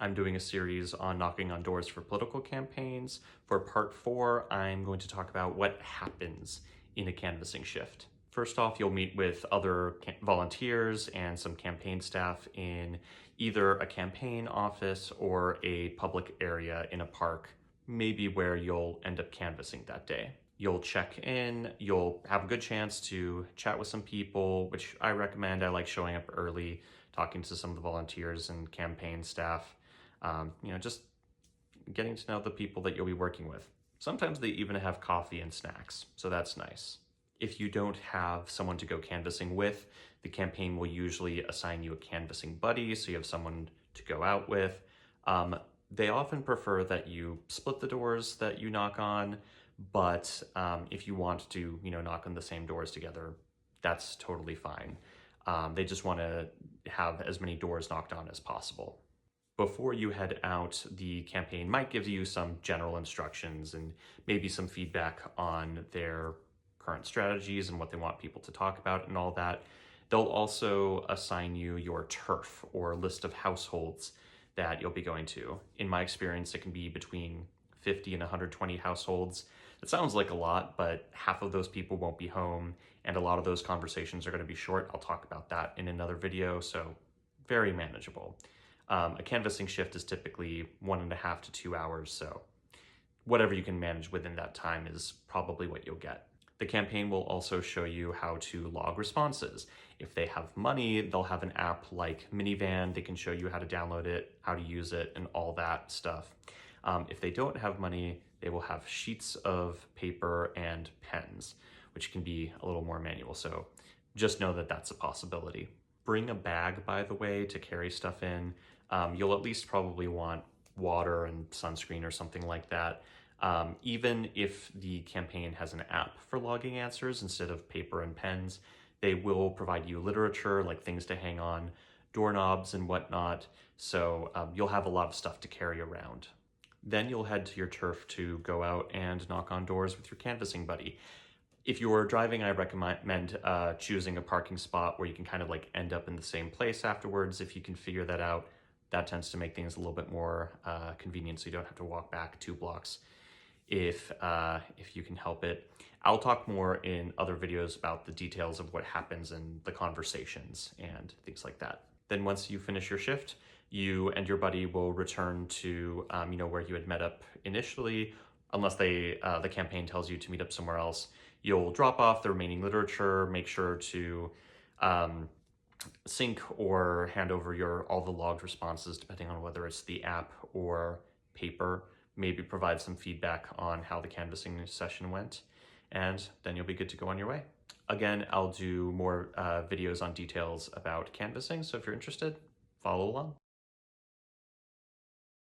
I'm doing a series on knocking on doors for political campaigns. For part 4, I'm going to talk about what happens in a canvassing shift. First off, you'll meet with other volunteers and some campaign staff in either a campaign office or a public area in a park, maybe where you'll end up canvassing that day. You'll check in, you'll have a good chance to chat with some people, which I recommend. I like showing up early, talking to some of the volunteers and campaign staff, just getting to know the people that you'll be working with. Sometimes they even have coffee and snacks, so that's nice. If you don't have someone to go canvassing with, the campaign will usually assign you a canvassing buddy, so you have someone to go out with. They often prefer that you split the doors that you knock on, but if you want to, knock on the same doors together, that's totally fine. They just want to have as many doors knocked on as possible. Before you head out, the campaign might give you some general instructions and maybe some feedback on their current strategies and what they want people to talk about and all that. They'll also assign you your turf or list of households that you'll be going to. In my experience, it can be between 50 and 120 households. It sounds like a lot, but half of those people won't be home, and a lot of those conversations are going to be short. I'll talk about that in another video, so very manageable. A canvassing shift is typically 1.5 to 2 hours, so whatever you can manage within that time is probably what you'll get. The campaign will also show you how to log responses. If they have money, they'll have an app like Minivan. They can show you how to download it, how to use it, and all that stuff. If they don't have money, they will have sheets of paper and pens, which can be a little more manual, so just know that that's a possibility. Bring a bag, by the way, to carry stuff in. You'll at least probably want water and sunscreen or something like that. Even if the campaign has an app for logging answers instead of paper and pens, they will provide you literature, like things to hang on doorknobs and whatnot, so you'll have a lot of stuff to carry around. Then you'll head to your turf to go out and knock on doors with your canvassing buddy. If you're driving, I recommend choosing a parking spot where you can kind of like end up in the same place afterwards. If you can figure that out, that tends to make things a little bit more convenient, so you don't have to walk back 2 blocks if you can help it. I'll talk more in other videos about the details of what happens in the conversations and things like that. Then once you finish your shift, you and your buddy will return to where you had met up initially, unless the campaign tells you to meet up somewhere else. You'll drop off the remaining literature, make sure to sync or hand over all the logged responses, depending on whether it's the app or paper. Maybe provide some feedback on how the canvassing session went, and then you'll be good to go on your way. Again, I'll do more videos on details about canvassing, so if you're interested, follow along.